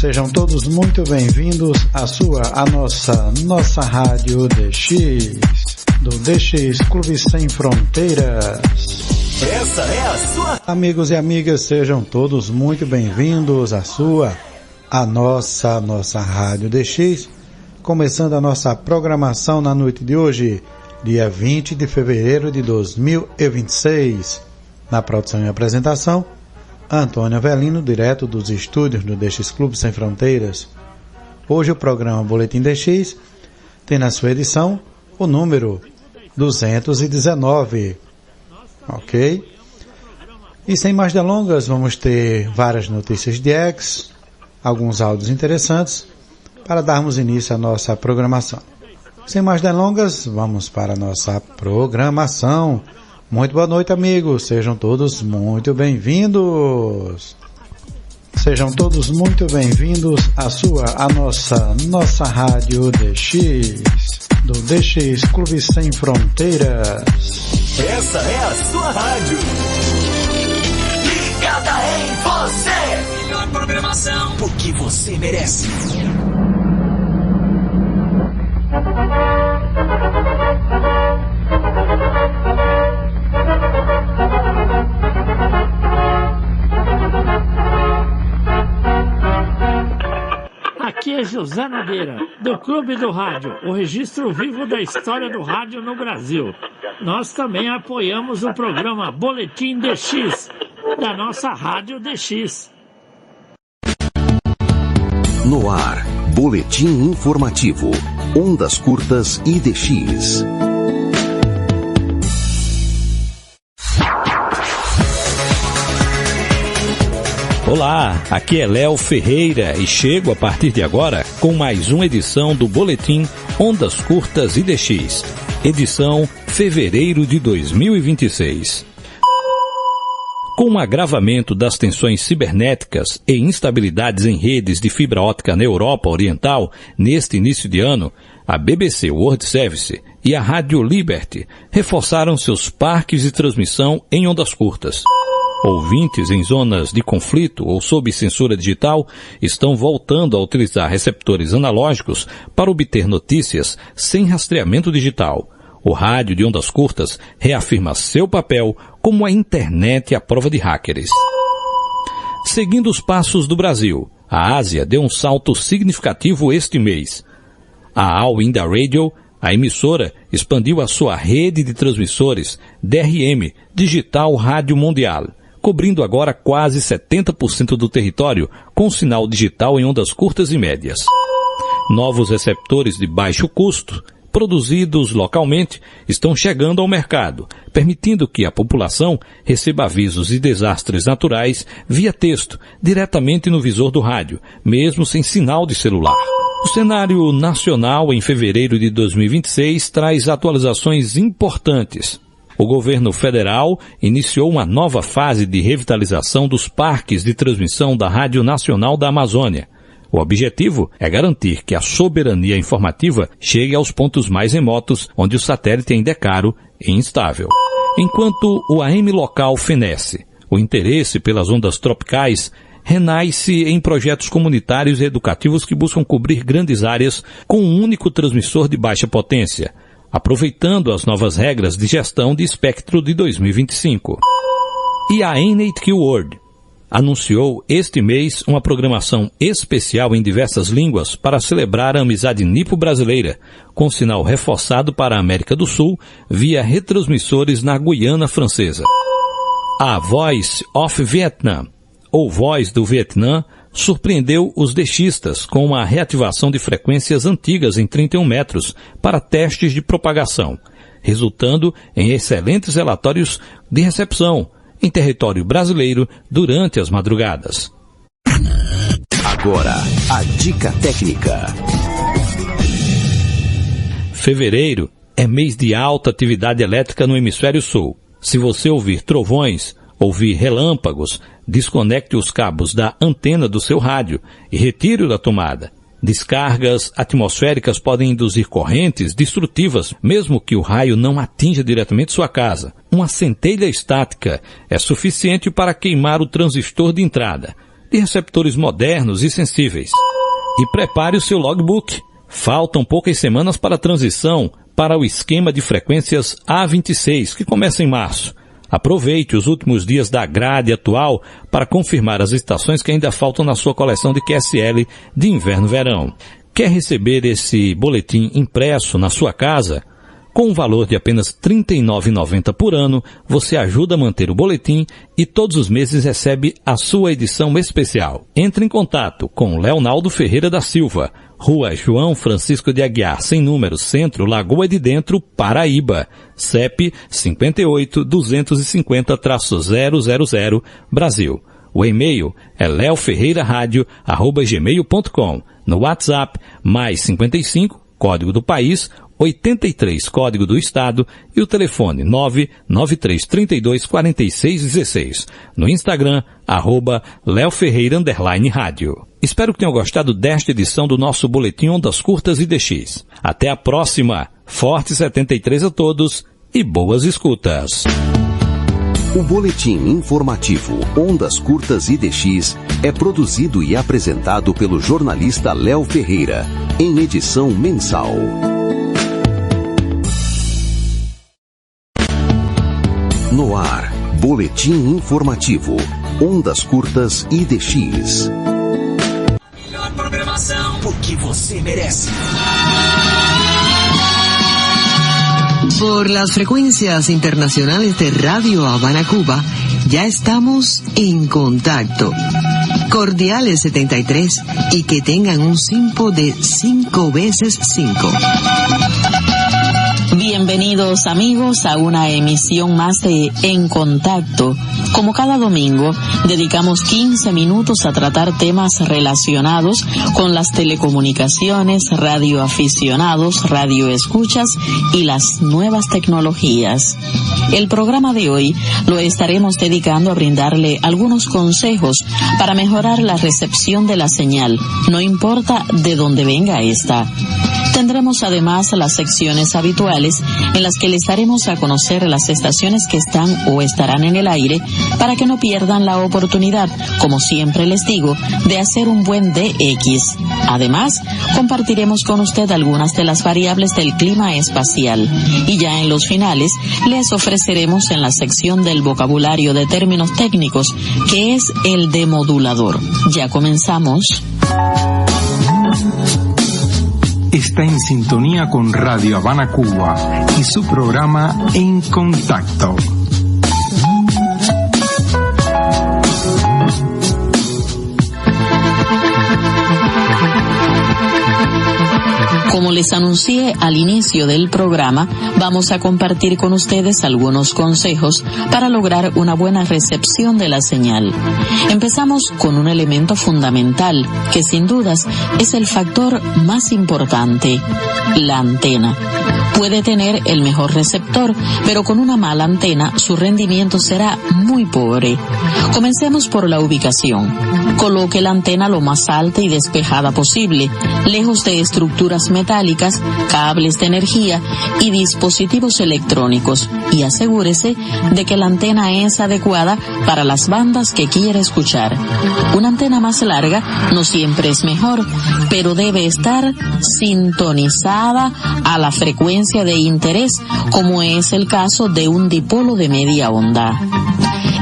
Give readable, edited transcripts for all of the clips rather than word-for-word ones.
Sejam todos muito bem-vindos à nossa Rádio DX, do DX Clube Sem Fronteiras. Essa é a sua... Amigos e amigas, sejam todos muito bem-vindos à nossa Rádio DX, começando a nossa programação na noite de hoje, dia 20 de fevereiro de 2026. Na produção e apresentação, Antônio Avelino, direto dos estúdios do DX Clube Sem Fronteiras. Hoje o programa Boletim DX tem na sua edição o número 219. Ok? E sem mais delongas, vamos ter várias notícias de ex, alguns áudios interessantes, para darmos início à nossa programação. Sem mais delongas, vamos para a nossa programação. Muito boa noite, amigos. Sejam todos muito bem-vindos. Sejam todos muito bem-vindos à nossa Rádio DX, do DX Clube Sem Fronteiras. Essa é a sua rádio. Ligada em você. Melhor programação. O que você merece. Aqui é José Nogueira, do Clube do Rádio, o registro vivo da história do rádio no Brasil. Nós também apoiamos o programa Boletim DX, da nossa Rádio DX. No ar, Boletim Informativo, Ondas Curtas e DX. Olá, aqui é Léo Ferreira e chego a partir de agora com mais uma edição do Boletim Ondas Curtas e DX, edição fevereiro de 2026. Com o agravamento das tensões cibernéticas e instabilidades em redes de fibra óptica na Europa Oriental neste início de ano, a BBC World Service e a Rádio Liberty reforçaram seus parques de transmissão em ondas curtas. Ouvintes em zonas de conflito ou sob censura digital estão voltando a utilizar receptores analógicos para obter notícias sem rastreamento digital. O rádio de ondas curtas reafirma seu papel como a internet à prova de hackers. Seguindo os passos do Brasil, a Ásia deu um salto significativo este mês. A All India Radio, a emissora, expandiu a sua rede de transmissores DRM, Digital Rádio Mundial, cobrindo agora quase 70% do território com sinal digital em ondas curtas e médias. Novos receptores de baixo custo, produzidos localmente, estão chegando ao mercado, permitindo que a população receba avisos de desastres naturais via texto, diretamente no visor do rádio, mesmo sem sinal de celular. O cenário nacional em fevereiro de 2026 traz atualizações importantes. O governo federal iniciou uma nova fase de revitalização dos parques de transmissão da Rádio Nacional da Amazônia. O objetivo é garantir que a soberania informativa chegue aos pontos mais remotos, onde o satélite ainda é caro e instável. Enquanto o AM local fenece, o interesse pelas ondas tropicais renasce em projetos comunitários e educativos que buscam cobrir grandes áreas com um único transmissor de baixa potência, aproveitando as novas regras de gestão de espectro de 2025. E a NHK World anunciou este mês uma programação especial em diversas línguas para celebrar a amizade nipo-brasileira, com sinal reforçado para a América do Sul via retransmissores na Guiana Francesa. A Voice of Vietnam, ou Voz do Vietnã, surpreendeu os DXistas com uma reativação de frequências antigas em 31 metros para testes de propagação, resultando em excelentes relatórios de recepção em território brasileiro durante as madrugadas. Agora, a dica técnica. Fevereiro é mês de alta atividade elétrica no hemisfério sul. Se você ouvir trovões, ouvir relâmpagos, desconecte os cabos da antena do seu rádio e retire-o da tomada. Descargas atmosféricas podem induzir correntes destrutivas, mesmo que o raio não atinja diretamente sua casa. Uma centelha estática é suficiente para queimar o transistor de entrada. de receptores modernos e sensíveis. E prepare o seu logbook. Faltam poucas semanas para a transição para o esquema de frequências A26, que começa em março. Aproveite os últimos dias da grade atual para confirmar as estações que ainda faltam na sua coleção de QSL de inverno-verão. Quer receber esse boletim impresso na sua casa? Com um valor de apenas R$ 39,90 por ano, você ajuda a manter o boletim e todos os meses recebe a sua edição especial. Entre em contato com Leonardo Ferreira da Silva, Rua João Francisco de Aguiar, sem número, Centro, Lagoa de Dentro, Paraíba, CEP 58-250-000, Brasil. O e-mail é leoferreiraradio@gmail.com. No WhatsApp, mais 55, código do país, 83, código do estado, e o telefone 993324616. No Instagram, @leoferreira_rádio. Espero que tenham gostado desta edição do nosso Boletim Ondas Curtas e DX. Até a próxima. Forte 73 a todos e boas escutas. O Boletim Informativo Ondas Curtas e DX é produzido e apresentado pelo jornalista Léo Ferreira, em edição mensal. No ar, Boletim Informativo, Ondas Curtas e DX. Melhor programação, porque você merece. Por las frecuencias internacionales de Radio Habana, Cuba, ya estamos en contacto. Cordiales 73 y que tengan un SINPO de 5 veces 5. Bienvenidos amigos a una emisión más de En Contacto. Como cada domingo, dedicamos 15 minutos a tratar temas relacionados con las telecomunicaciones, radioaficionados, radioescuchas y las nuevas tecnologías. El programa de hoy lo estaremos dedicando a brindarle algunos consejos para mejorar la recepción de la señal, no importa de dónde venga esta. Tendremos además las secciones habituales en las que les daremos a conocer las estaciones que están o estarán en el aire para que no pierdan la oportunidad, como siempre les digo, de hacer un buen DX. Además, compartiremos con usted algunas de las variables del clima espacial. Y ya en los finales, les ofreceremos en la sección del vocabulario de términos técnicos, que es el demodulador. Ya comenzamos. Está en sintonía con Radio Habana, Cuba y su programa En Contacto. Como les anuncié al inicio del programa, vamos a compartir con ustedes algunos consejos para lograr una buena recepción de la señal. Empezamos con un elemento fundamental, que sin dudas es el factor más importante: la antena. Puede tener el mejor receptor, pero con una mala antena su rendimiento será muy pobre. Comencemos por la ubicación. Coloque la antena lo más alta y despejada posible, lejos de estructuras metálicas, cables de energía y dispositivos electrónicos, y asegúrese de que la antena es adecuada para las bandas que quiere escuchar. Una antena más larga no siempre es mejor, pero debe estar sintonizada a la frecuencia de interés, como es el caso de un dipolo de media onda.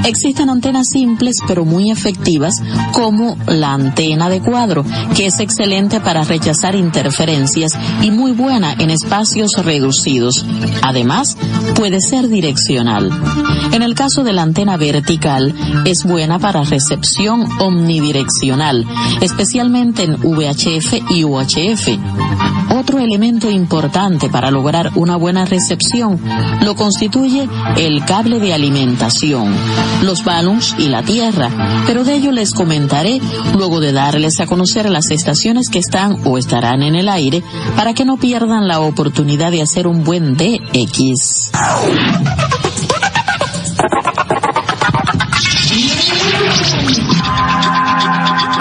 Existen antenas simples pero muy efectivas, como la antena de cuadro, que es excelente para rechazar interferencias y muy buena en espacios reducidos. Además, puede ser direccional. En el caso de la antena vertical, es buena para recepción omnidireccional, especialmente en VHF y UHF. Otro elemento importante para lograr una buena recepción lo constituye el cable de alimentación, los balloons y la tierra, pero de ello les comentaré luego de darles a conocer las estaciones que están o estarán en el aire para que no pierdan la oportunidad de hacer un buen DX.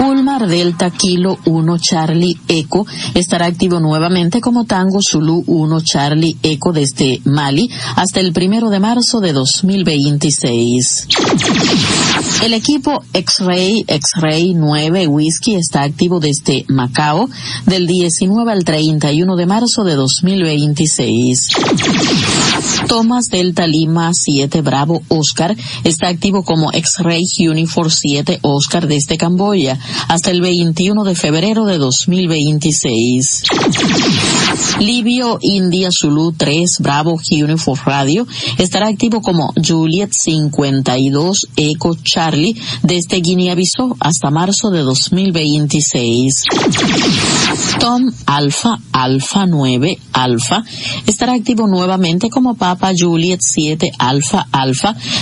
Ulmar Delta Kilo 1 Charlie Eco estará activo nuevamente como Tango Zulu 1 Charlie Eco desde Mali hasta el 1 de marzo de 2026. El equipo X-Ray 9 Whisky está activo desde Macao del 19 al 31 de marzo de 2026. Thomas Delta Lima 7 Bravo Oscar está activo como X-Ray Uniform 7 Oscar desde Camboya hasta el 21 de febrero de 2026. Livio India Zulu 3 Bravo Uniform Radio estará activo como Juliet 52 Echo Charlie desde Guinea-Bissau hasta marzo de 2026. Tom Alpha 9 Alpha estará activo nuevamente como Papa Juliet 7 Alpha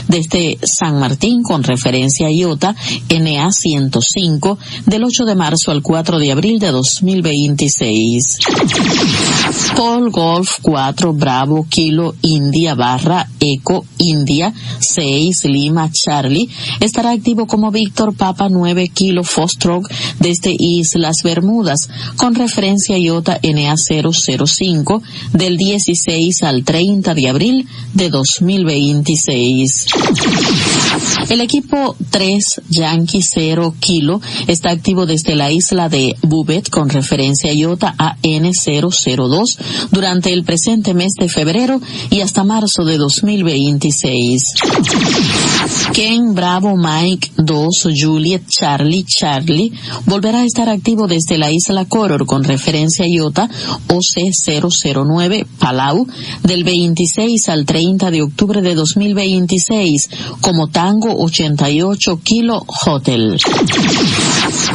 desde San Martín con referencia a IOTA NA 105 del 8 de marzo al 4 de abril de 2026. Paul Golf 4 Bravo Kilo India barra Eco India 6 Lima Charlie estará activo como Víctor Papa 9 Kilo Foxtrot desde Islas Bermudas con referencia a IOTA NA 005 del 16 al 30 de abril de 2026. El equipo 3 Yankee 0 Kilo está activo desde la isla de Bouvet con referencia a IOTA AN002 durante el presente mes de febrero y hasta marzo de 2026. Ken Bravo Mike 2 Juliet Charlie volverá a estar activo desde la isla Koror con referencia a IOTA OC009 Palau del 26 al 30 de octubre de 2026 como Tango 88 Kilo Hotel.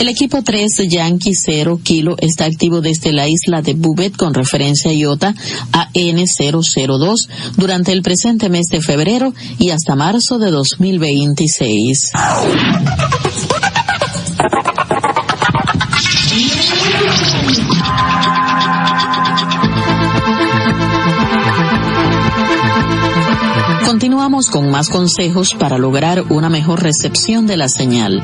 El equipo 3 Yankee 0 Kilo está activo desde la isla de Bouvet con referencia a IOTA AN002 durante el presente mes de febrero y hasta marzo de 2026. Continuamos con más consejos para lograr una mejor recepción de la señal.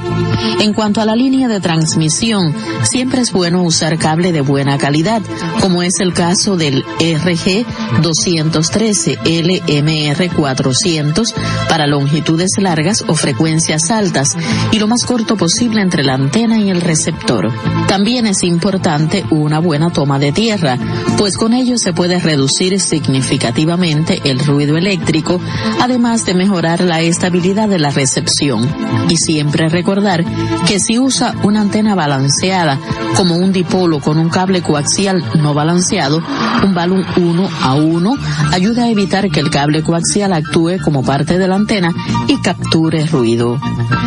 En cuanto a la línea de transmisión, siempre es bueno usar cable de buena calidad, como es el caso del RG 213 LMR 400 para longitudes largas o frecuencias altas y lo más corto posible entre la antena y el receptor. También es importante una buena toma de tierra, pues con ello se puede reducir significativamente el ruido eléctrico, además de mejorar la estabilidad de la recepción. Y siempre recordar que si usa una antena balanceada, como un dipolo con un cable coaxial no balanceado, un balón 1 a 1 ayuda a evitar que el cable coaxial actúe como parte de la antena y capture ruido.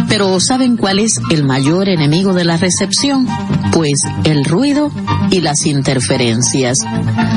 Pero ¿saben cuál es el mayor enemigo de la recepción? Pues el ruido y las interferencias.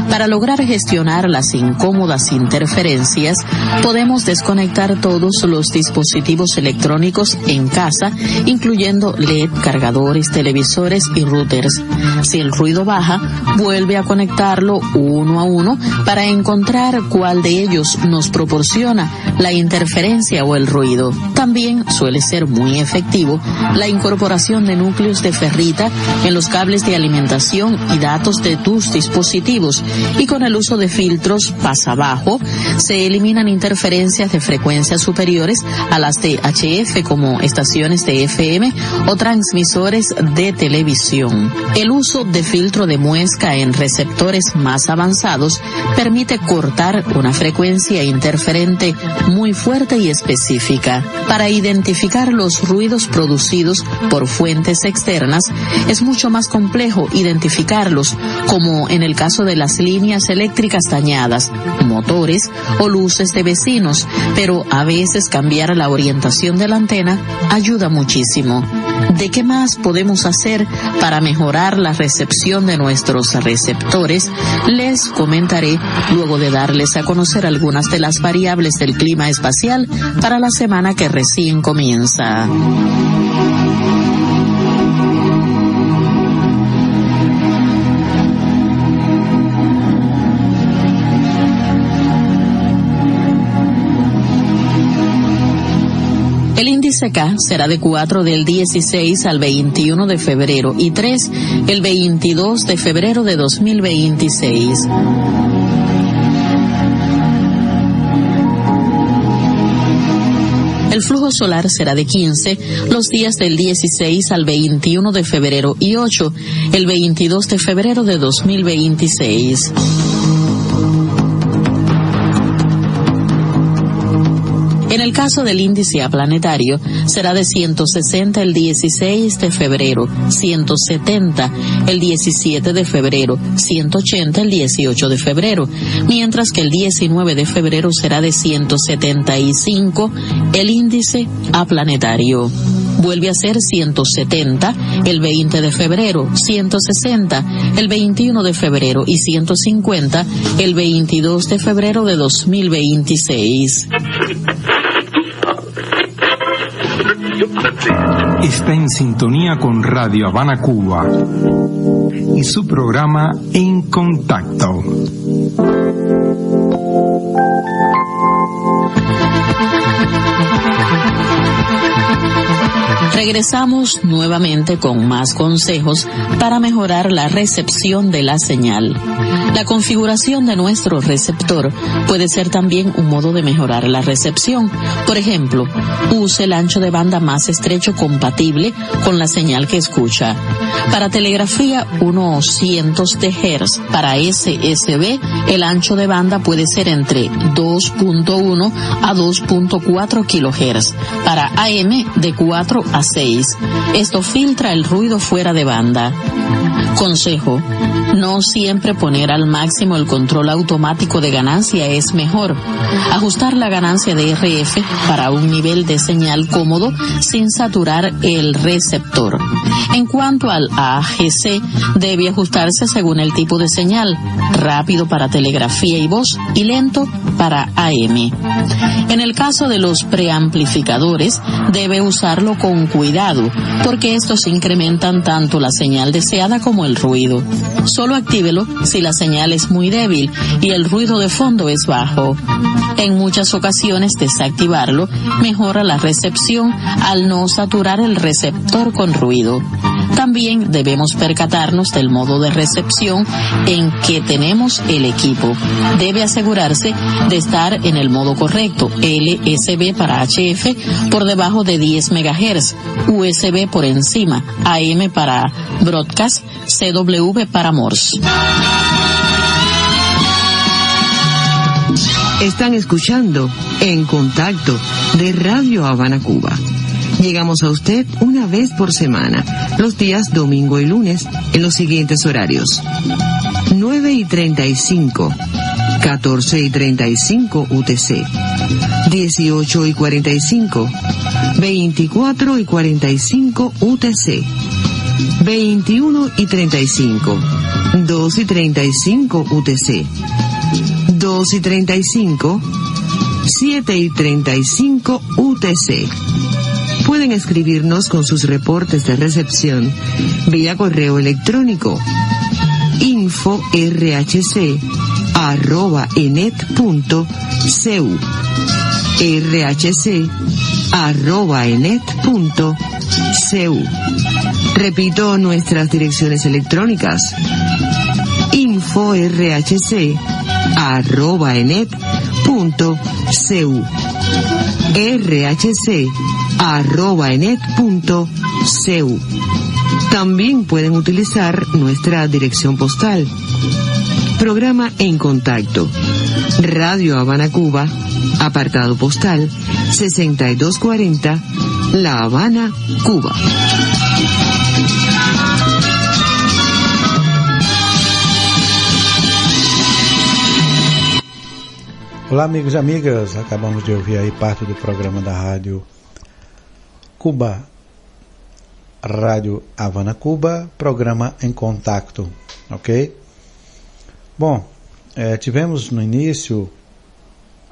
Para lograr gestionar las incómodas interferencias, podemos desconectar todos los dispositivos electrónicos en casa, incluyendo LED, cargadores, televisores y routers. Si el ruido baja, vuelve a conectarlo uno a uno para encontrar cuál de ellos nos proporciona la interferencia o el ruido. También suele ser muy efectivo la incorporación de núcleos de ferrita en los cables de alimentación y datos de tus dispositivos, y con el uso de filtros pasabajo se eliminan interferencias de frecuencias superiores a las de HF como estaciones de FM o transmisores de televisión. El uso de filtro de muesca en receptores más avanzados permite cortar una frecuencia interferente muy fuerte y específica. Para identificar los ruidos producidos por fuentes externas es mucho más complejo identificarlos, como en el caso de las líneas eléctricas dañadas, motores o luces de vecinos, pero a veces cambiar la orientación de la antena ayuda muchísimo. ¿De qué más podemos hacer para mejorar la recepción de nuestros receptores? Les comentaré luego de darles a conocer algunas de las variables del clima espacial para la semana que recién comienza. El índice K será de 4 del 16 al 21 de febrero y 3 el 22 de febrero de 2026. El flujo solar será de 15 los días del 16 al 21 de febrero y 8 el 22 de febrero de 2026. En el caso del índice aplanetario, será de 160 el 16 de febrero, 170 el 17 de febrero, 180 el 18 de febrero, mientras que el 19 de febrero será de 175 el índice aplanetario. Vuelve a ser 170 el 20 de febrero, 160 el 21 de febrero y 150 el 22 de febrero de 2026. Está en sintonía con Radio Habana Cuba y su programa En Contacto. Regresamos nuevamente con más consejos para mejorar la recepción de la señal. La configuración de nuestro receptor puede ser también un modo de mejorar la recepción. Por ejemplo, use el ancho de banda más estrecho compatible con la señal que escucha. Para telegrafía, unos cientos de Hz. Para SSB, el ancho de banda puede ser entre 2.1 a 2.4 kHz. Para AM, de 4 a 6. Esto filtra el ruido fuera de banda. Consejo: no siempre poner al máximo el control automático de ganancia es mejor. Ajustar la ganancia de RF para un nivel de señal cómodo sin saturar el receptor. En cuanto al AGC, debe ajustarse según el tipo de señal, rápido para telegrafía y voz y lento para AM. En el caso de los preamplificadores, debe usarlo con cuidado, porque estos incrementan tanto la señal deseada como el ruido. Solo actívelo si la señal es muy débil y el ruido de fondo es bajo. En muchas ocasiones desactivarlo mejora la recepción al no saturar el receptor con ruido. También debemos percatarnos del modo de recepción en que tenemos el equipo. Debe asegurarse de estar en el modo correcto, LSB para HF por debajo de 10 MHz, USB por encima, AM para Broadcast, CW para Morse. Están escuchando En Contacto de Radio Habana Cuba. Llegamos a usted una vez por semana, los días domingo y lunes, en los siguientes horarios: 9:35, 14:35 UTC, 18:45, 24:45 UTC, 21:35, 2:35 UTC, 2:35, 7:35 UTC. Pueden escribirnos con sus reportes de recepción vía correo electrónico info@enet.cu, rhc@enet.cu. Repito nuestras direcciones electrónicas: info@rhc@enet.cu, rhc@enet.cu. También pueden utilizar nuestra dirección postal. Programa En Contacto, Radio Habana Cuba, apartado postal 6240, La Habana, Cuba. Olá, amigos e amigas, acabamos de ouvir aí parte do programa da Rádio Cuba, Rádio Havana Cuba, programa Em Contacto, ok? Bom, tivemos no início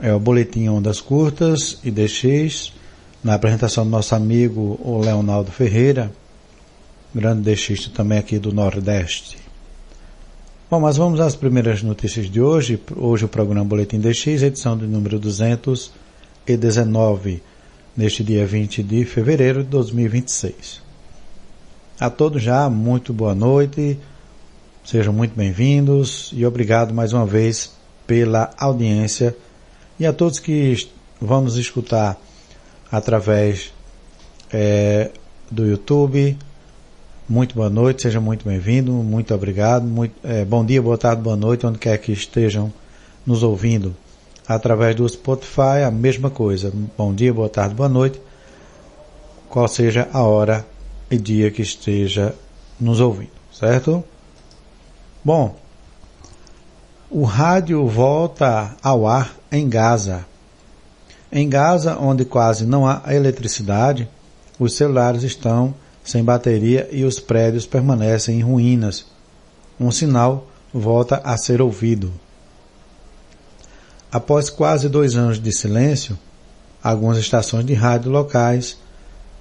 o boletim Ondas Curtas e DX, na apresentação do nosso amigo o Leonardo Ferreira, grande DXista também aqui do Nordeste. Bom, mas vamos às primeiras notícias de hoje. Hoje o programa Boletim DX, edição de número 219, neste dia 20 de fevereiro de 2026. A todos já, muito boa noite, sejam muito bem-vindos e obrigado mais uma vez pela audiência, e a todos que vão nos escutar através do YouTube. Muito boa noite, seja muito bem-vindo, muito obrigado, bom dia, boa tarde, boa noite, onde quer que estejam nos ouvindo. Através do Spotify, a mesma coisa, bom dia, boa tarde, boa noite, qual seja a hora e dia que esteja nos ouvindo, certo? Bom, o rádio volta ao ar em Gaza. Em Gaza, onde quase não há eletricidade, os celulares estão sem bateria e os prédios permanecem em ruínas. Um sinal volta a ser ouvido. Após quase 2 anos de silêncio, algumas estações de rádio locais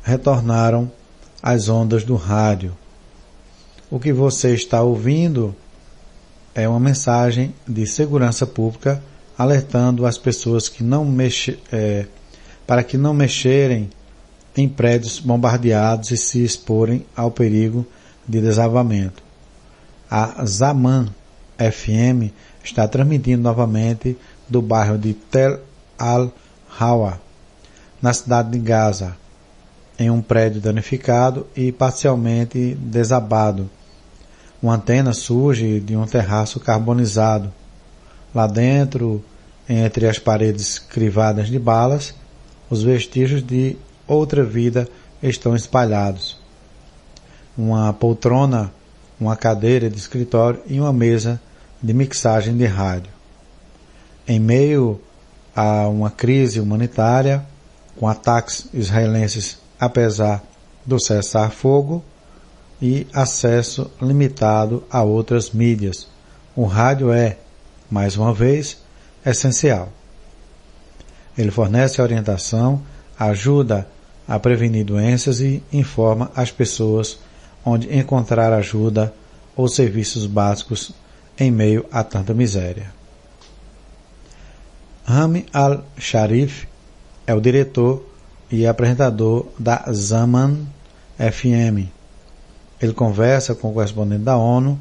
retornaram às ondas do rádio. O que você está ouvindo é uma mensagem de segurança pública alertando as pessoas que para que não mexerem em prédios bombardeados e se exporem ao perigo de desabamento. A Zaman FM está transmitindo novamente do bairro de Tel Al-Hawa, na cidade de Gaza, em um prédio danificado e parcialmente desabado. Uma antena surge de um terraço carbonizado. Lá dentro, entre as paredes crivadas de balas, os vestígios de outra vida estão espalhados. Uma poltrona, uma cadeira de escritório e uma mesa de mixagem de rádio. Em meio a uma crise humanitária, com ataques israelenses apesar do cessar-fogo e acesso limitado a outras mídias, o rádio é, mais uma vez, essencial. Ele fornece orientação, ajuda a prevenir doenças e informa as pessoas onde encontrar ajuda ou serviços básicos em meio a tanta miséria. Rami Al-Sharif é o diretor e apresentador da Zaman FM. Ele conversa com o correspondente da ONU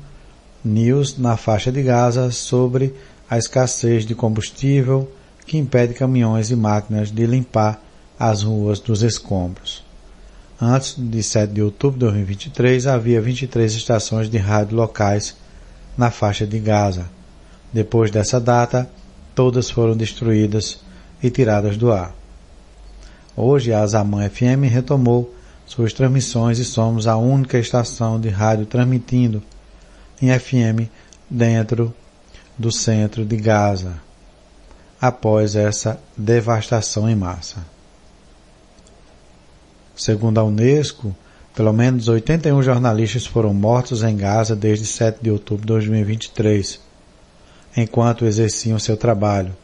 News na faixa de Gaza sobre a escassez de combustível que impede caminhões e máquinas de limpar as ruas dos escombros. Antes de 7 de outubro de 2023, havia 23 estações de rádio locais na faixa de Gaza. Depois dessa data, todas foram destruídas e tiradas do ar. Hoje, a Zaman FM retomou suas transmissões e somos a única estação de rádio transmitindo em FM dentro do centro de Gaza, após essa devastação em massa. Segundo a Unesco, pelo menos 81 jornalistas foram mortos em Gaza desde 7 de outubro de 2023, enquanto exerciam seu trabalho.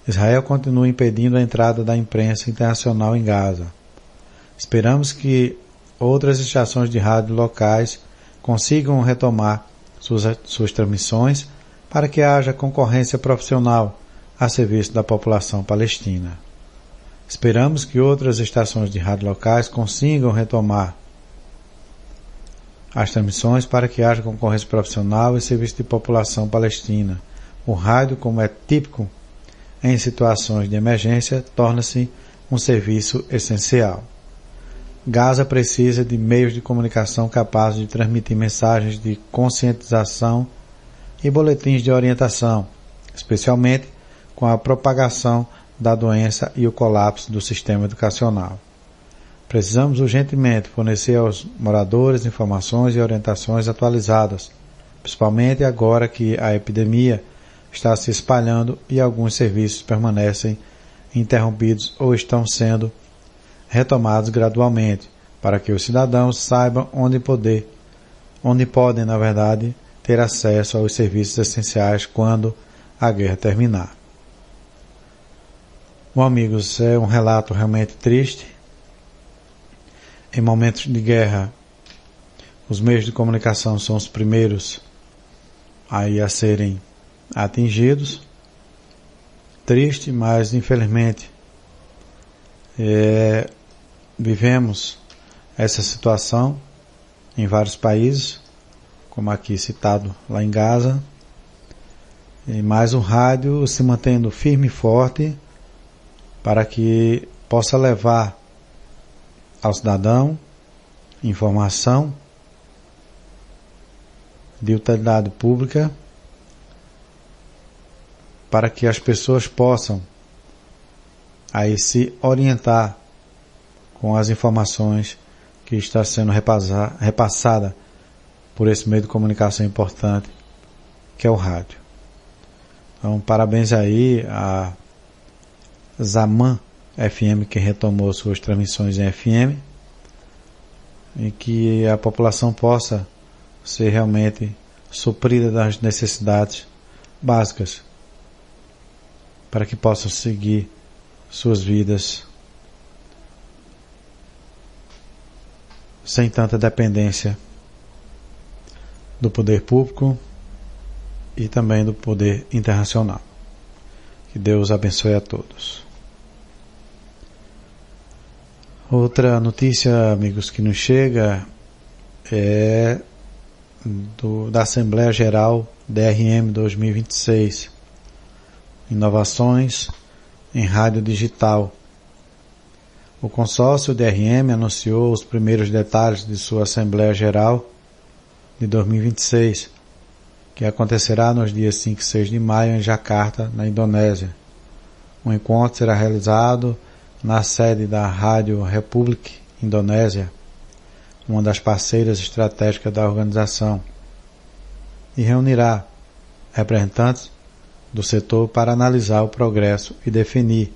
Israel continua impedindo a entrada da imprensa internacional em Gaza. Esperamos que outras estações de rádio locais consigam retomar suas transmissões para que haja concorrência profissional a serviço da população palestina. Esperamos que outras estações de rádio locais consigam retomar as transmissões para que haja concorrência profissional e serviço de população palestina. O rádio, como é típico em situações de emergência, torna-se um serviço essencial. Gaza precisa de meios de comunicação capazes de transmitir mensagens de conscientização e boletins de orientação, especialmente com a propagação da doença e o colapso do sistema educacional. Precisamos urgentemente fornecer aos moradores informações e orientações atualizadas, principalmente agora que a epidemia está se espalhando e alguns serviços permanecem interrompidos ou estão sendo retomados gradualmente, para que os cidadãos saibam onde podem, na verdade, ter acesso aos serviços essenciais quando a guerra terminar. Bom, amigos, é um relato realmente triste. Em momentos de guerra, os meios de comunicação são os primeiros a serem atingidos. Triste, mas infelizmente vivemos essa situação em vários países, como aqui citado lá em Gaza, mas o rádio se mantendo firme e forte para que possa levar ao cidadão informação de utilidade pública para que as pessoas possam aí se orientar com as informações que está sendo repassada por esse meio de comunicação importante que é o rádio. Então, parabéns aí a Zaman FM, que retomou suas transmissões em FM, e que a população possa ser realmente suprida das necessidades básicas para que possam seguir suas vidas sem tanta dependência do poder público e também do poder internacional. Que Deus abençoe a todos. Outra notícia, amigos, que nos chega é da Assembleia Geral DRM 2026. Inovações em rádio digital. O consórcio DRM anunciou os primeiros detalhes de sua Assembleia Geral de 2026, que acontecerá nos dias 5 e 6 de maio em Jakarta, na Indonésia. O encontro será realizado na sede da Rádio Republic Indonésia, uma das parceiras estratégicas da organização, e reunirá representantes do setor para analisar o progresso e definir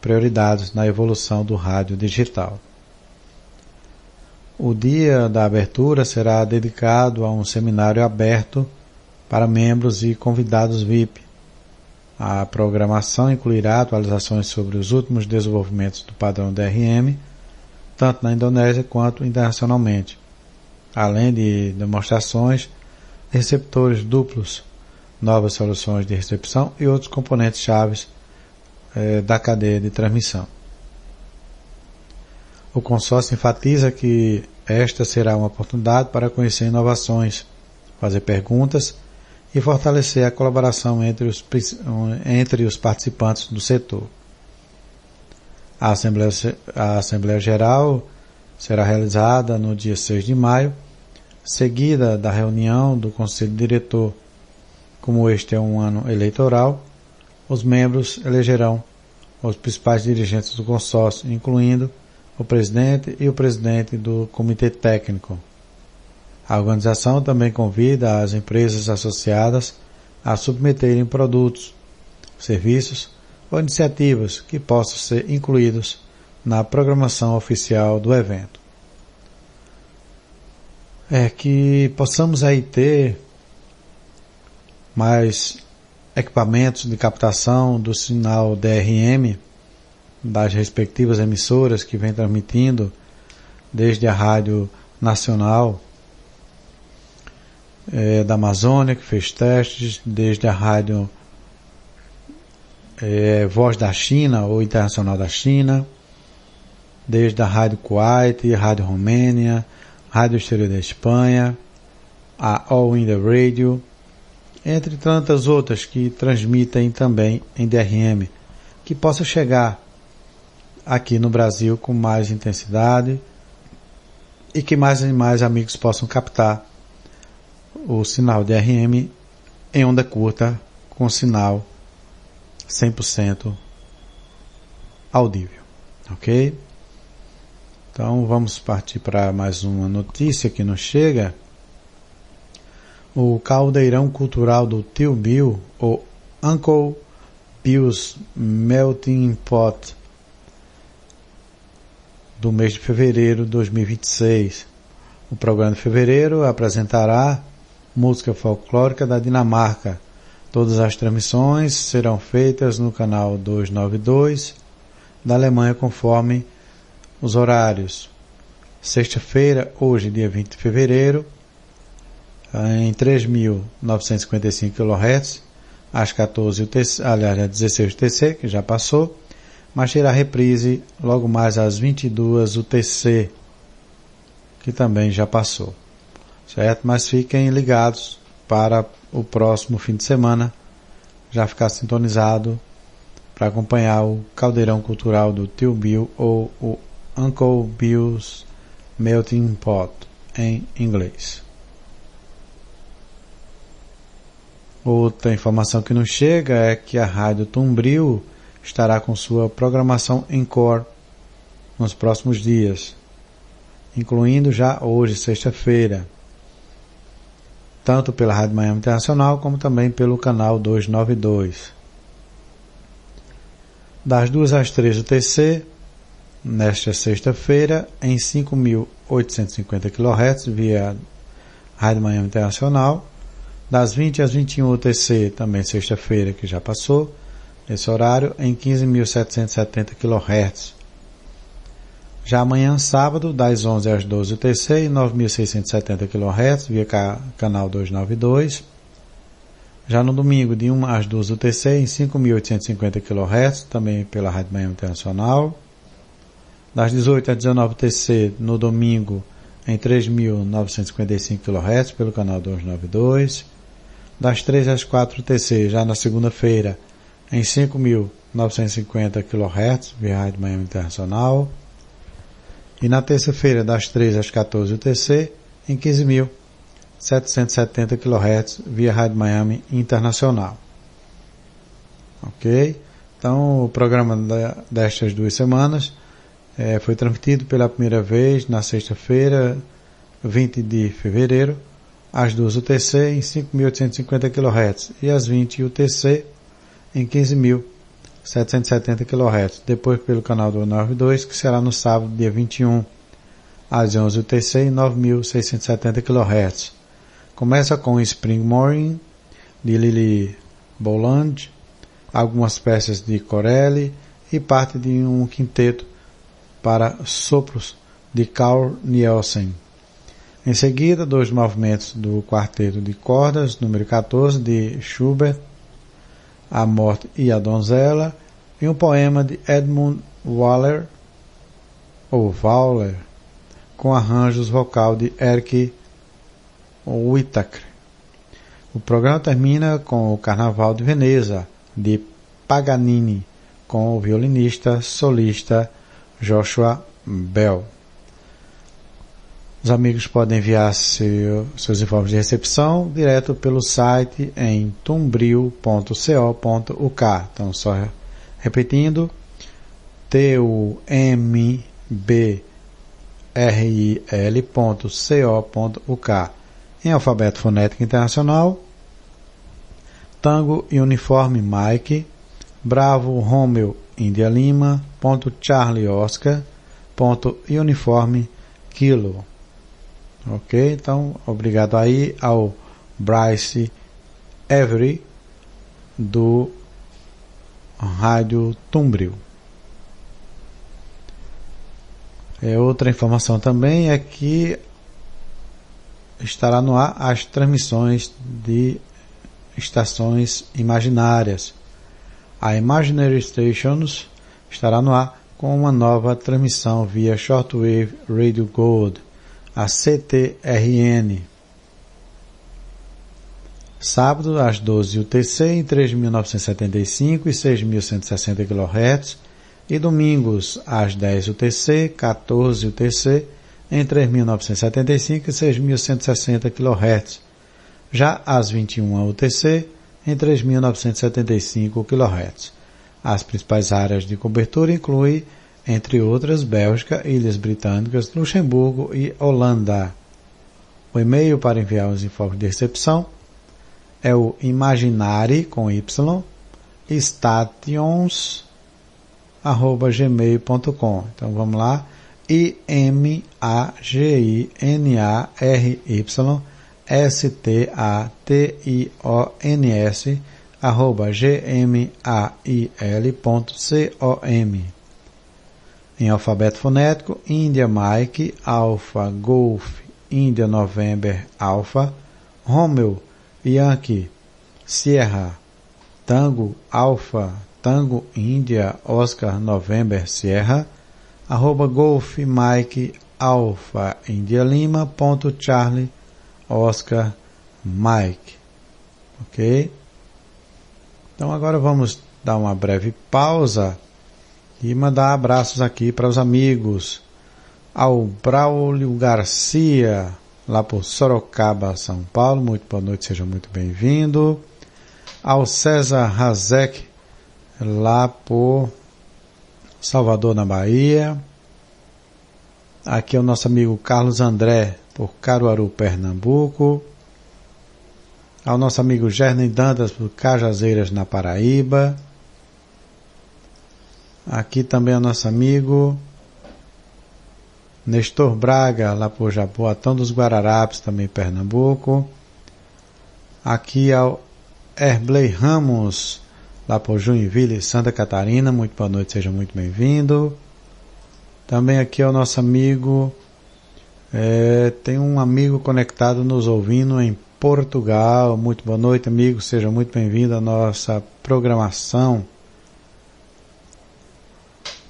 prioridades na evolução do rádio digital. O dia da abertura será dedicado a um seminário aberto para membros e convidados VIP. A programação incluirá atualizações sobre os últimos desenvolvimentos do padrão DRM, tanto na Indonésia quanto internacionalmente, além de demonstrações de receptores duplos, novas soluções de recepção e outros componentes chaves da cadeia de transmissão. O consórcio enfatiza que esta será uma oportunidade para conhecer inovações, fazer perguntas e fortalecer a colaboração entre os participantes do setor. A Assembleia Geral será realizada no dia 6 de maio, seguida da reunião do Conselho Diretor. Como este é um ano eleitoral, os membros elegerão os principais dirigentes do consórcio, incluindo o presidente e o presidente do comitê técnico. A organização também convida as empresas associadas a submeterem produtos, serviços ou iniciativas que possam ser incluídos na programação oficial do evento. Que possamos aí ter mais equipamentos de captação do sinal DRM das respectivas emissoras que vem transmitindo desde a Rádio Nacional da Amazônia, que fez testes, desde a Rádio Voz da China ou Internacional da China, desde a Rádio Kuwait, Rádio Romênia, Rádio Exterior da Espanha, a All India Radio, entre tantas outras que transmitem também em DRM, que possa chegar aqui no Brasil com mais intensidade e que mais e mais amigos possam captar o sinal DRM em onda curta com sinal 100% audível, ok? Então vamos partir para mais uma notícia que nos chega. O caldeirão cultural do Tio Bill, ou Uncle Bill's Melting Pot, do mês de fevereiro de 2026. O programa de fevereiro apresentará música folclórica da Dinamarca. Todas as transmissões serão feitas no canal 292 da Alemanha conforme os horários. Sexta-feira, hoje, dia 20 de fevereiro, em 3.955 kHz, às 14 UTC, aliás, 16 UTC, que já passou, mas terá reprise logo mais às 22 UTC, que também já passou. Certo? Mas fiquem ligados para o próximo fim de semana, já ficar sintonizado para acompanhar o caldeirão cultural do Tio Bill ou o Uncle Bill's Melting Pot em inglês. Outra informação que nos chega é que a Rádio Tumbril estará com sua programação encore nos próximos dias, incluindo já hoje, sexta-feira, tanto pela Rádio Miami Internacional como também pelo canal 292. Das 2 às 3 UTC, nesta sexta-feira, em 5.850 kHz via Rádio Miami Internacional. Das 20 às 21 UTC, também sexta-feira, que já passou, nesse horário, em 15.770 kHz. Já amanhã, sábado, das 11 às 12 UTC, em 9.670 kHz via canal 292. Já no domingo, de 1 às 12 UTC, em 5.850 kHz, também pela Rádio Miami Internacional. Das 18 às 19 UTC, no domingo, em 3.955 kHz, pelo canal 292. Das 3 às 4 UTC, já na segunda-feira, em 5.950 kHz, via Rádio Miami Internacional. E na terça-feira, das 3 às 14 UTC, em 15.770 kHz, via Rádio Miami Internacional. Ok? Então, o programa destas 2 semanas foi transmitido pela primeira vez na sexta-feira, 20 de fevereiro, às 12 UTC em 5.850 kHz e às 20 UTC em 15.770 kHz. Depois pelo canal 292, que será no sábado, dia 21, às 11 UTC em 9.670 kHz. Começa com Spring Morning, de Lily Boland, algumas peças de Corelli e parte de um quinteto para sopros de Carl Nielsen. Em seguida, 2 movimentos do quarteto de cordas, número 14, de Schubert, A Morte e a Donzela, e um poema de Edmund Waller, com arranjos vocal de Eric Whittaker. O programa termina com o Carnaval de Veneza, de Paganini, com o violinista solista Joshua Bell. Os amigos podem enviar seus informes de recepção direto pelo site em tumbril.co.uk. Então, só repetindo, tumbril.co.uk. Em alfabeto fonético internacional: Tango Uniforme Mike, Bravo Romeo India Lima, Charlie Oscar, Uniforme Kilo. Ok? Então, obrigado aí ao Bryce Avery, do Rádio Tumbril. Outra informação também é que estará no ar as transmissões de estações imaginárias. A Imaginary Stations estará no ar com uma nova transmissão via Shortwave Radio Gold, a CTRN. Sábado, às 12 UTC, em 3.975 e 6.160 kHz, e domingos, às 10 UTC, 14 UTC, em 3.975 e 6.160 kHz. Já às 21 UTC, em 3.975 kHz. As principais áreas de cobertura incluem, entre outras, Bélgica, Ilhas Britânicas, Luxemburgo e Holanda. O e-mail para enviar os informes de recepção é o imaginary, com Y, stations@gmail.com. Então vamos lá, imaginary@gmail.com. Em alfabeto fonético: India Mike, Alpha Golf, India November Alpha, Romeo Yankee, Sierra, Tango Alpha, Tango India Oscar November Sierra, @Golf Mike Alpha India Lima, Charlie Oscar Mike. Ok? Então agora vamos dar uma breve pausa e mandar abraços aqui para os amigos. Ao Braulio Garcia, lá por Sorocaba, São Paulo, muito boa noite, seja muito bem-vindo. Ao César Razek, lá por Salvador, na Bahia. Aqui é o nosso amigo Carlos André, por Caruaru, Pernambuco. Ao nosso amigo Gernen Dantas, por Cajazeiras, na Paraíba. Aqui também é o nosso amigo Nestor Braga, lá por Jaboatão dos Guararapes, também Pernambuco. Aqui ao Herbley Ramos, lá por Joinville, Santa Catarina, muito boa noite, seja muito bem-vindo. Também aqui é o nosso amigo, tem um amigo conectado nos ouvindo em Portugal, muito boa noite, amigo, seja muito bem-vindo à nossa programação.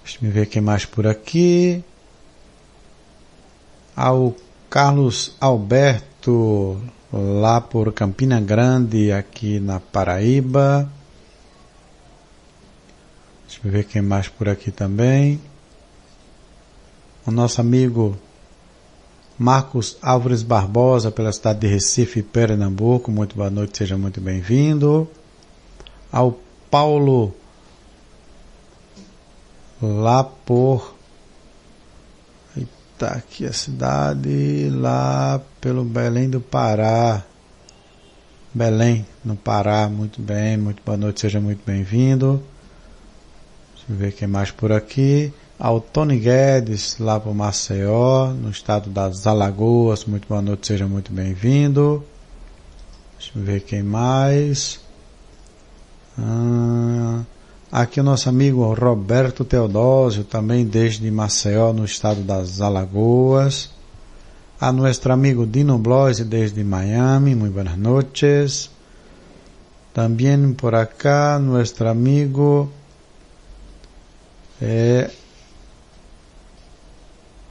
Deixa eu ver quem mais por aqui. Ao Carlos Alberto, lá por Campina Grande, aqui na Paraíba. Deixa eu ver quem mais por aqui também. O nosso amigo Marcos Álvares Barbosa, pela cidade de Recife, Pernambuco, muito boa noite, seja muito bem-vindo. Ao Paulo, lá por... Eita, aqui a cidade, lá pelo Belém do Pará. Belém, no Pará, muito bem, muito boa noite, seja muito bem-vindo. Deixa eu ver quem mais por aqui. Ao Tony Guedes, lá por Maceió, no estado das Alagoas, muito boa noite, seja muito bem-vindo. Deixa eu ver quem mais. Aqui o nosso amigo Roberto Teodósio, também desde Maceió, no estado das Alagoas. A nosso amigo Dino Bloise, desde Miami, muito boas noites. Também por acá, nosso amigo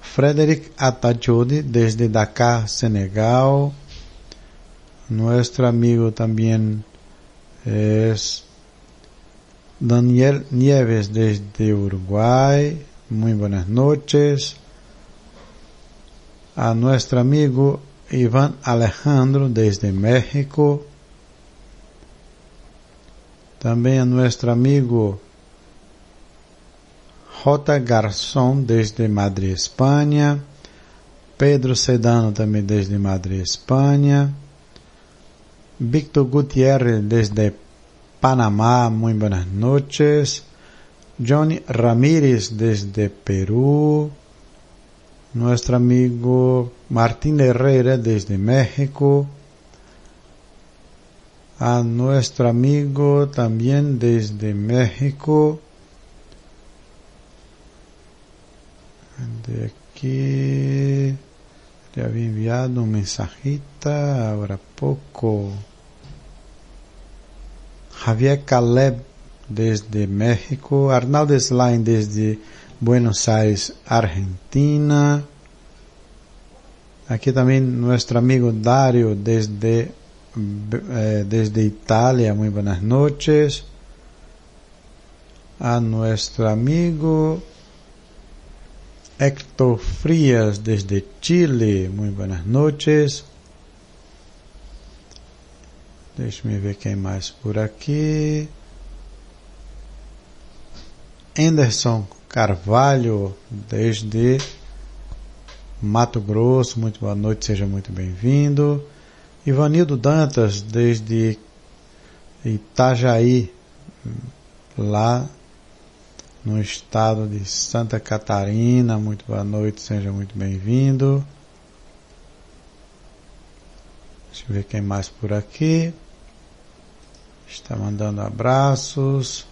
Frederic Atachodi, desde Dakar, Senegal. Nuestro amigo también es Daniel Nieves, desde Uruguay. Muy buenas noches. A nuestro amigo Iván Alejandro, desde México. También a nuestro amigo J. Garzón, desde Madrid, Espanha. Pedro Sedano, também desde Madrid, Espanha. Víctor Gutiérrez, desde Panamá, muito boas noches. Johnny Ramírez, desde Perú. Nuestro amigo Martín Herrera, desde México. A nuestro amigo también desde México. De aquí le había enviado un mensajita ahora poco. Javier Caleb, desde México. Arnaldo Slain, desde Buenos Aires, Argentina. Aquí también nuestro amigo Dario, desde Italia, muy buenas noches. A nuestro amigo Héctor Frías, desde Chile, muy buenas noches. Deixe-me ver quem mais por aqui. Anderson Carvalho, desde Mato Grosso, muito boa noite, seja muito bem-vindo. Ivanildo Dantas, desde Itajaí, lá no estado de Santa Catarina, muito boa noite, seja muito bem-vindo. Deixa eu ver quem mais por aqui. Está mandando abraços.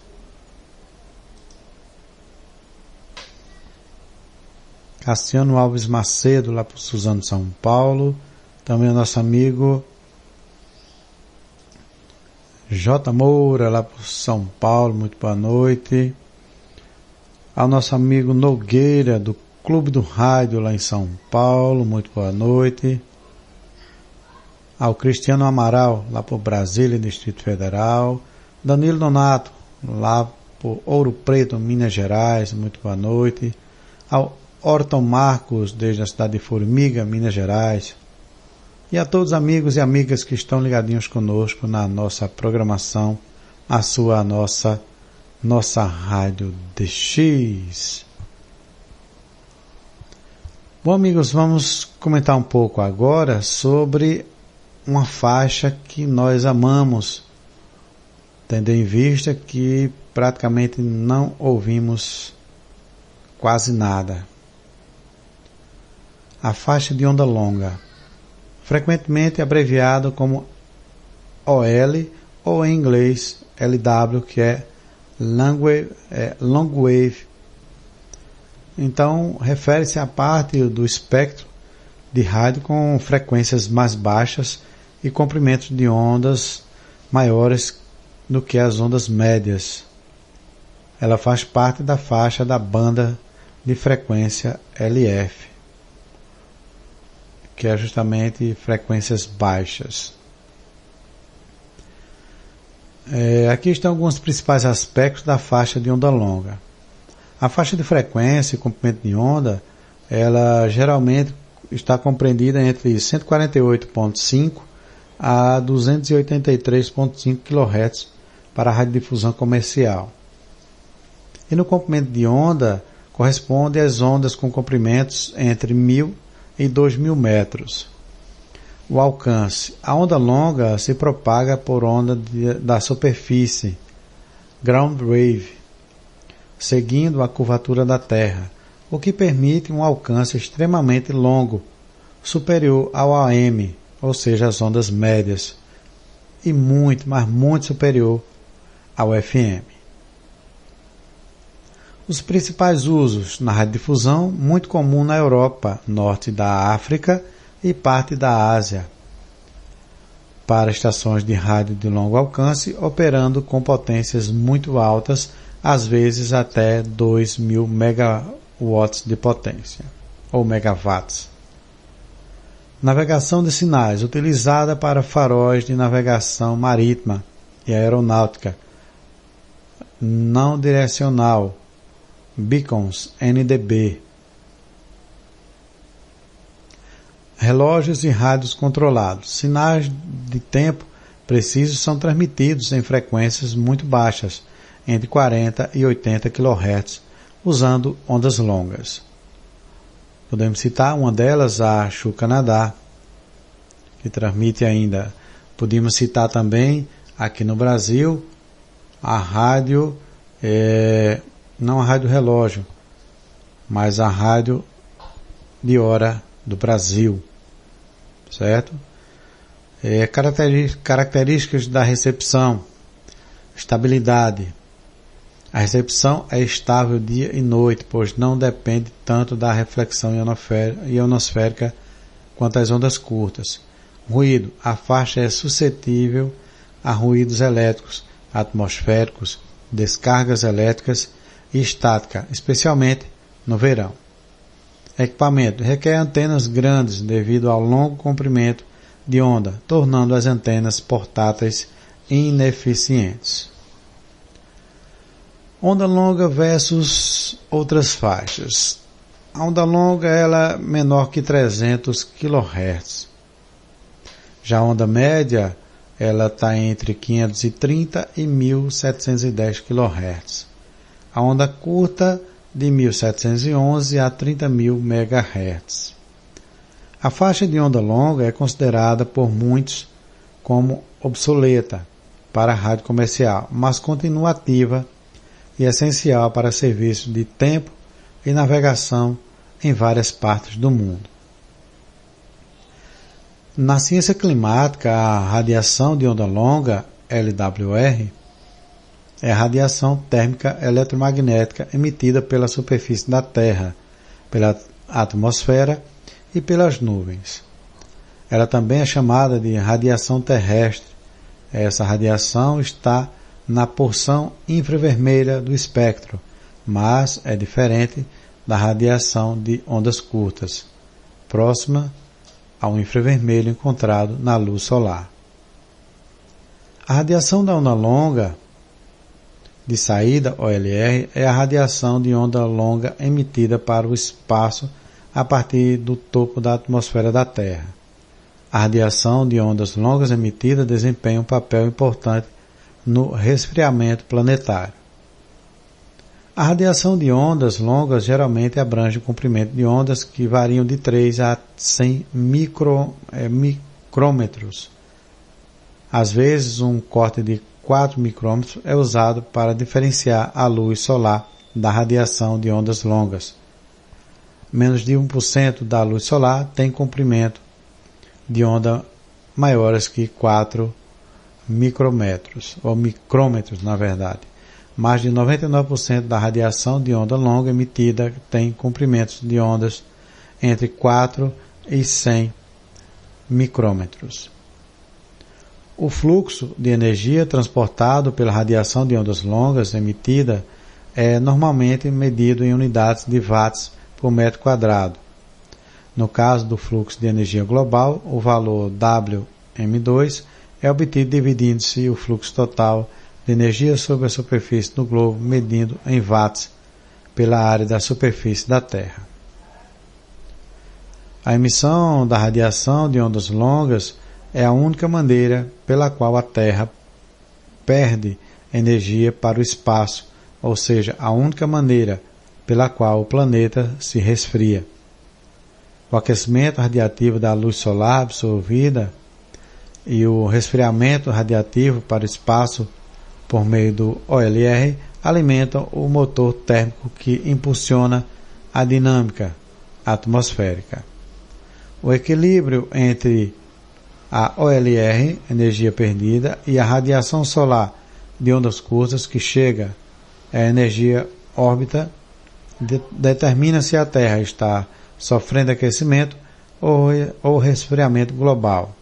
Cassiano Alves Macedo, lá por Suzano, São Paulo. Também o nosso amigo J. Moura, lá por São Paulo, muito boa noite. Ao nosso amigo Nogueira, do Clube do Rádio, lá em São Paulo, muito boa noite. Ao Cristiano Amaral, lá por Brasília, Distrito Federal. Danilo Donato, lá por Ouro Preto, Minas Gerais, muito boa noite. Ao Orton Marcos, desde a cidade de Formiga, Minas Gerais. E a todos os amigos e amigas que estão ligadinhos conosco na nossa programação, a nossa Rádio DX. Bom, amigos, vamos comentar um pouco agora sobre uma faixa que nós amamos, tendo em vista que praticamente não ouvimos quase nada. A faixa de onda longa, frequentemente abreviado como OL ou em inglês LW, que é Long Wave. Então, refere-se à parte do espectro de rádio com frequências mais baixas e comprimentos de ondas maiores do que as ondas médias. Ela faz parte da faixa da banda de frequência LF, que é justamente frequências baixas. Aqui estão alguns principais aspectos da faixa de onda longa. A faixa de frequência e comprimento de onda, ela geralmente está compreendida entre 148.5 a 283.5 kHz para a radiodifusão comercial. E no comprimento de onda, corresponde às ondas com comprimentos entre 1.000 e 2.000 metros. O alcance. A onda longa se propaga por onda da superfície, ground wave, seguindo a curvatura da Terra, o que permite um alcance extremamente longo, superior ao AM, ou seja, as ondas médias, e muito, mas muito superior ao FM. Os principais usos na radiodifusão, muito comum na Europa, norte da África e parte da Ásia, para estações de rádio de longo alcance, operando com potências muito altas, às vezes até 2.000 megawatts de potência, ou megawatts. Navegação de sinais, utilizada para faróis de navegação marítima e aeronáutica, não direcional, beacons, NDB. Relógios e rádios controlados. Sinais de tempo precisos são transmitidos em frequências muito baixas, entre 40 e 80 kHz, usando ondas longas. Podemos citar uma delas, a Chu Canadá, que transmite ainda. Podemos citar também, aqui no Brasil, a rádio, não a rádio relógio, mas a rádio de hora do Brasil, certo? Características da recepção, estabilidade. A recepção é estável dia e noite, pois não depende tanto da reflexão ionosférica quanto as ondas curtas. Ruído. A faixa é suscetível a ruídos elétricos, atmosféricos, descargas elétricas e estática, especialmente no verão. Equipamento. Requer antenas grandes devido ao longo comprimento de onda, tornando as antenas portáteis ineficientes. Onda longa versus outras faixas. A onda longa ela é menor que 300 kHz. Já a onda média ela está entre 530 e 1710 kHz. A onda curta de 1711 a 30.000 MHz. A faixa de onda longa é considerada por muitos como obsoleta para a rádio comercial, mas continua ativa e essencial para serviços de tempo e navegação em várias partes do mundo. Na ciência climática, a radiação de onda longa, LWR, é a radiação térmica eletromagnética emitida pela superfície da Terra, pela atmosfera e pelas nuvens. Ela também é chamada de radiação terrestre. Essa radiação está na porção infravermelha do espectro, mas é diferente da radiação de ondas curtas, próxima ao infravermelho encontrado na luz solar. A radiação da onda longa de saída, OLR, é a radiação de onda longa emitida para o espaço a partir do topo da atmosfera da Terra. A radiação de ondas longas emitida desempenha um papel importante no resfriamento planetário. A radiação de ondas longas geralmente abrange o comprimento de ondas que variam de 3 a 100 micrômetros. Às vezes, um corte de 4 micrômetros é usado para diferenciar a luz solar da radiação de ondas longas. Menos de 1% da luz solar tem comprimento de onda maiores que 4 micrômetros, ou micrômetros, na verdade. Mais de 99% da radiação de onda longa emitida tem comprimentos de ondas entre 4 e 100 micrômetros. O fluxo de energia transportado pela radiação de ondas longas emitida é normalmente medido em unidades de watts por metro quadrado. No caso do fluxo de energia global, o valor WM2 é obtido dividindo-se o fluxo total de energia sobre a superfície do globo, medindo em watts pela área da superfície da Terra. A emissão da radiação de ondas longas é a única maneira pela qual a Terra perde energia para o espaço, ou seja, a única maneira pela qual o planeta se resfria. O aquecimento radiativo da luz solar absorvida e o resfriamento radiativo para o espaço por meio do OLR alimentam o motor térmico que impulsiona a dinâmica atmosférica. O equilíbrio entre a OLR, energia perdida, e a radiação solar de ondas curtas que chega à energia órbita determina se a Terra está sofrendo aquecimento ou resfriamento global.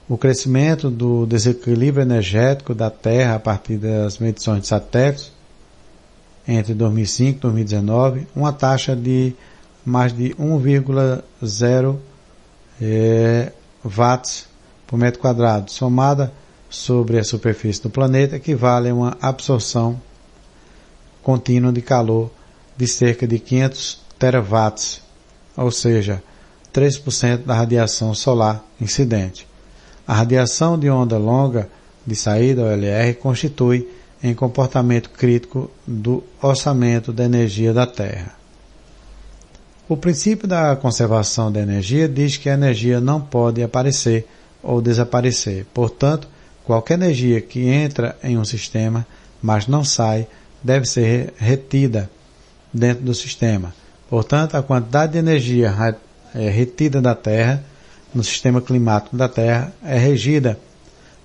O crescimento do desequilíbrio energético da Terra a partir das medições de satélites entre 2005 e 2019, uma taxa de mais de 1,0 watts por metro quadrado, somada sobre a superfície do planeta, equivale a uma absorção contínua de calor de cerca de 500 terawatts, ou seja, 3% da radiação solar incidente. A radiação de onda longa de saída, OLR, constitui em comportamento crítico do orçamento da energia da Terra. O princípio da conservação da energia diz que a energia não pode aparecer ou desaparecer. Portanto, qualquer energia que entra em um sistema, mas não sai, deve ser retida dentro do sistema. Portanto, a quantidade de energia retida da Terra no sistema climático da Terra é regida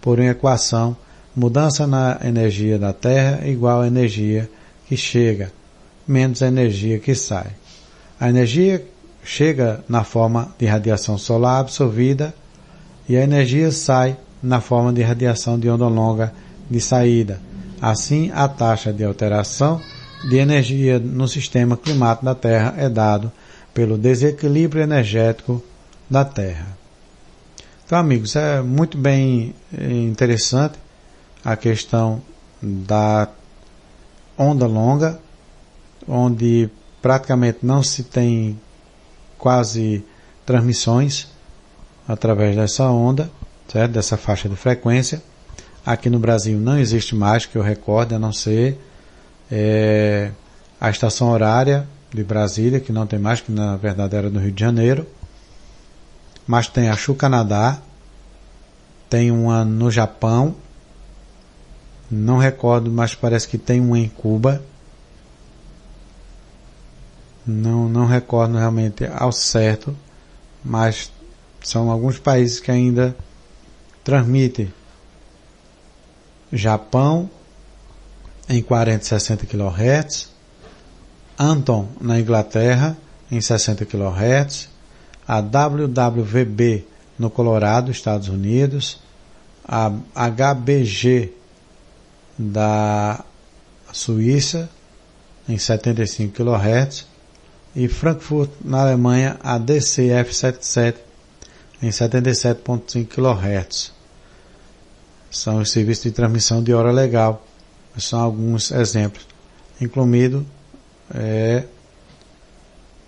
por uma equação: mudança na energia da Terra igual à energia que chega, menos a energia que sai. A energia chega na forma de radiação solar absorvida e a energia sai na forma de radiação de onda longa de saída. Assim, a taxa de alteração de energia no sistema climático da Terra é dado pelo desequilíbrio energético da Terra. Então, amigos, é muito bem interessante a questão da onda longa, onde praticamente não se tem quase transmissões através dessa onda, certo? Dessa faixa de frequência. Aqui no Brasil não existe mais, que eu recorde, a não ser a estação horária de Brasília, que não tem mais, que na verdade era do Rio de Janeiro. Mas tem a Chu Canadá, tem uma no Japão, não recordo, mas parece que tem uma em Cuba. Não recordo realmente ao certo, mas são alguns países que ainda transmitem. Japão em 40 e 60 kHz, Anton na Inglaterra em 60 kHz, a WWVB no Colorado, Estados Unidos, a HBG da Suíça em 75 kHz e Frankfurt na Alemanha a DCF77 em 77.5 kHz. são os serviços de transmissão de hora legal. São alguns exemplos, incluindo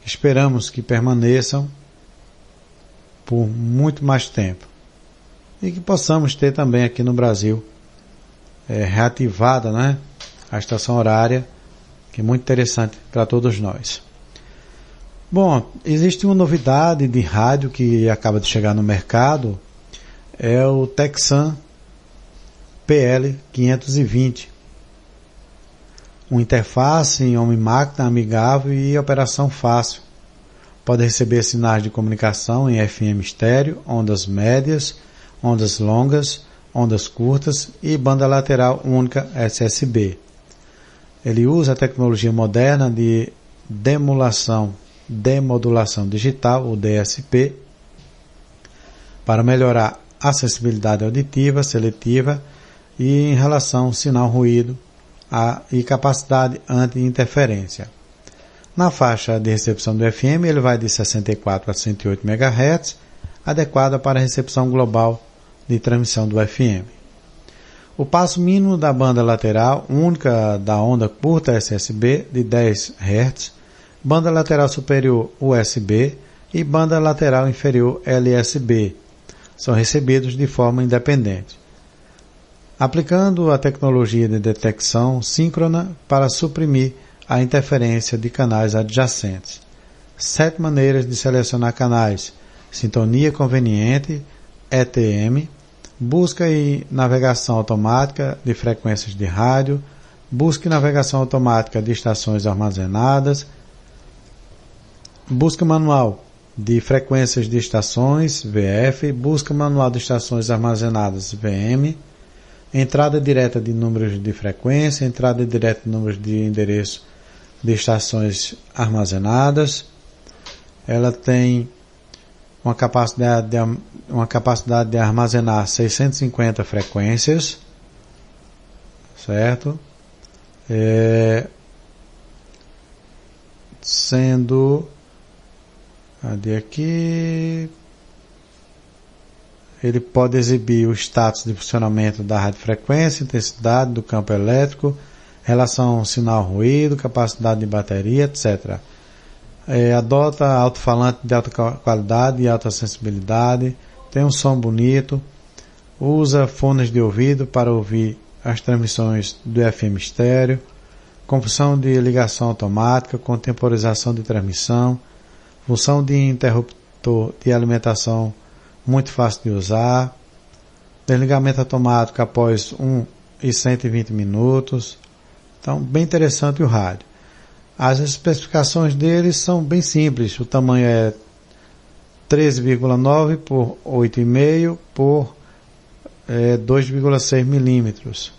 esperamos que permaneçam por muito mais tempo e que possamos ter também aqui no Brasil reativada, né, a estação horária, que é muito interessante para todos nós. Bom, existe uma novidade de rádio que acaba de chegar no mercado, é o Texan PL 520. Uma interface em homem-máquina amigável e operação fácil. Pode receber sinais de comunicação em FM estéreo, ondas médias, ondas longas, ondas curtas e banda lateral única SSB. Ele usa a tecnologia moderna de demodulação digital, o DSP, para melhorar a acessibilidade auditiva, seletiva e em relação ao sinal-ruído e capacidade anti-interferência. Na faixa de recepção do FM, ele vai de 64 a 108 MHz, adequada para a recepção global de transmissão do FM. O passo mínimo da banda lateral única da onda curta SSB de 10 Hz, banda lateral superior USB e banda lateral inferior LSB são recebidos de forma independente, aplicando a tecnologia de detecção síncrona para suprimir a interferência de canais adjacentes. 7 maneiras de selecionar canais: sintonia conveniente, ETM, busca e navegação automática de frequências de rádio, busca e navegação automática de estações armazenadas, busca manual de frequências de estações, VF, busca manual de estações armazenadas, VM, entrada direta de números de frequência, entrada direta de números de endereço de estações armazenadas. Ela tem uma capacidade de armazenar 650 frequências, certo? Sendo, cadê aqui? Ele pode exibir o status de funcionamento da radiofrequência, intensidade do campo elétrico, relação sinal-ruído, capacidade de bateria, etc. Adota alto-falante de alta qualidade e alta sensibilidade, tem um som bonito, usa fones de ouvido para ouvir as transmissões do FM estéreo, com função de ligação automática, contemporização de transmissão, função de interruptor de alimentação muito fácil de usar, desligamento automático após 1 e 120 minutos. Então, bem interessante o rádio. As especificações deles são bem simples. O tamanho é 13,9 por 8,5 por 2,6 milímetros.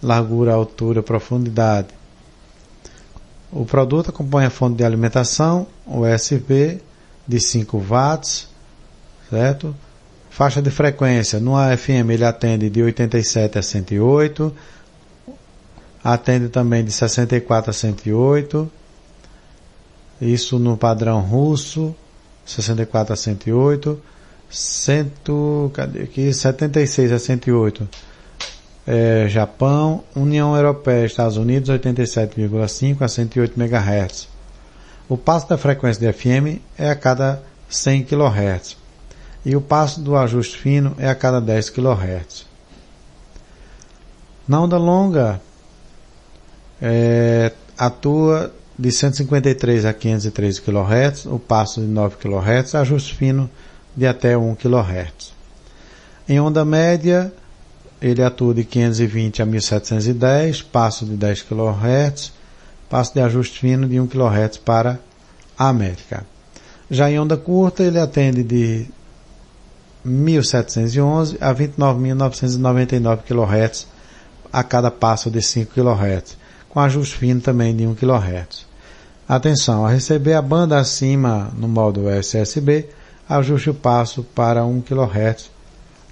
Largura, altura, profundidade. O produto acompanha a fonte de alimentação USB de 5 watts, certo? Faixa de frequência, no AM ele atende de 87 a 108, atende também de 64 a 108, isso no padrão russo, 64 a 108, 76 a 108, Japão, União Europeia, Estados Unidos, 87,5 a 108 MHz. O passo da frequência de FM é a cada 100 kHz. E o passo do ajuste fino é a cada 10 kHz. Na onda longa, atua de 153 a 513 kHz, o passo de 9 kHz, ajuste fino de até 1 kHz. Em onda média, ele atua de 520 a 1710, passo de 10 kHz, passo de ajuste fino de 1 kHz para a América. Já em onda curta, ele atende de 1711 a 29.999 kHz a cada passo de 5 kHz, com ajuste fino também de 1 kHz. Atenção, a receber a banda acima no modo SSB, ajuste o passo para 1 kHz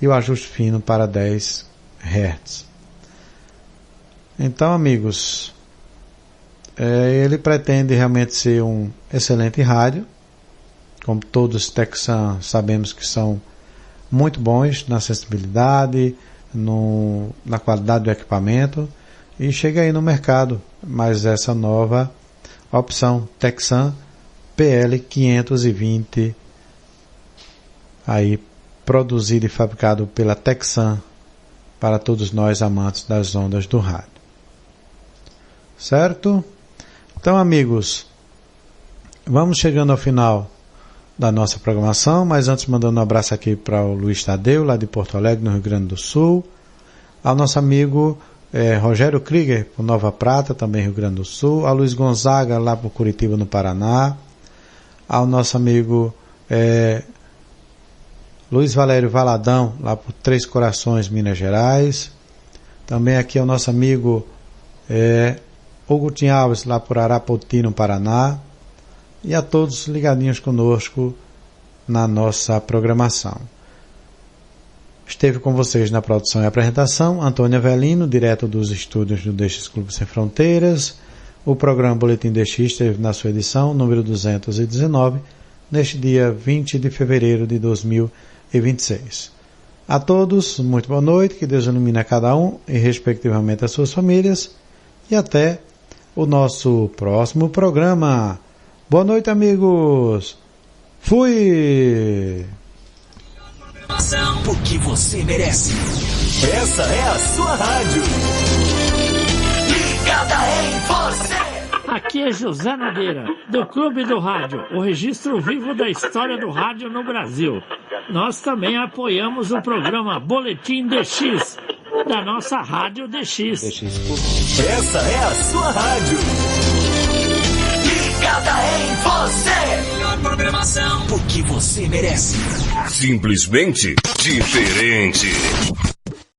e o ajuste fino para 10 Hz. Então, amigos, ele pretende realmente ser um excelente rádio, como todos os Texan sabemos que são muito bons na acessibilidade, na qualidade do equipamento, e chega aí no mercado mais essa nova opção Tecsan PL520, aí produzido e fabricado pela Tecsan para todos nós amantes das ondas do rádio. Certo? Então, amigos, vamos chegando ao final da nossa programação, mas antes mandando um abraço aqui para o Luiz Tadeu, lá de Porto Alegre, no Rio Grande do Sul, ao nosso amigo Rogério Krieger, por Nova Prata, também Rio Grande do Sul, ao Luiz Gonzaga, lá por Curitiba, no Paraná, ao nosso amigo Luiz Valério Valadão, lá por Três Corações, Minas Gerais, também aqui ao nosso amigo Augusto Alves, lá por Arapoti, no Paraná, e a todos ligadinhos conosco na nossa programação. Esteve com vocês na produção e apresentação Antônio Avelino, direto dos estúdios do DX Clube Sem Fronteiras. O programa Boletim DX esteve na sua edição número 219, neste dia 20 de fevereiro de 2026. A todos, muito boa noite, que Deus ilumine a cada um e respectivamente as suas famílias, e até o nosso próximo programa. Boa noite, amigos. Fui! O que você merece. Essa é a sua rádio. Ligada em você. Aqui é José Nogueira, do Clube do Rádio, o registro vivo da história do rádio no Brasil. Nós também apoiamos o programa Boletim DX, da nossa Rádio DX. Essa é a sua rádio. Ligada em você. Melhor programação. O que você merece. Simplesmente diferente.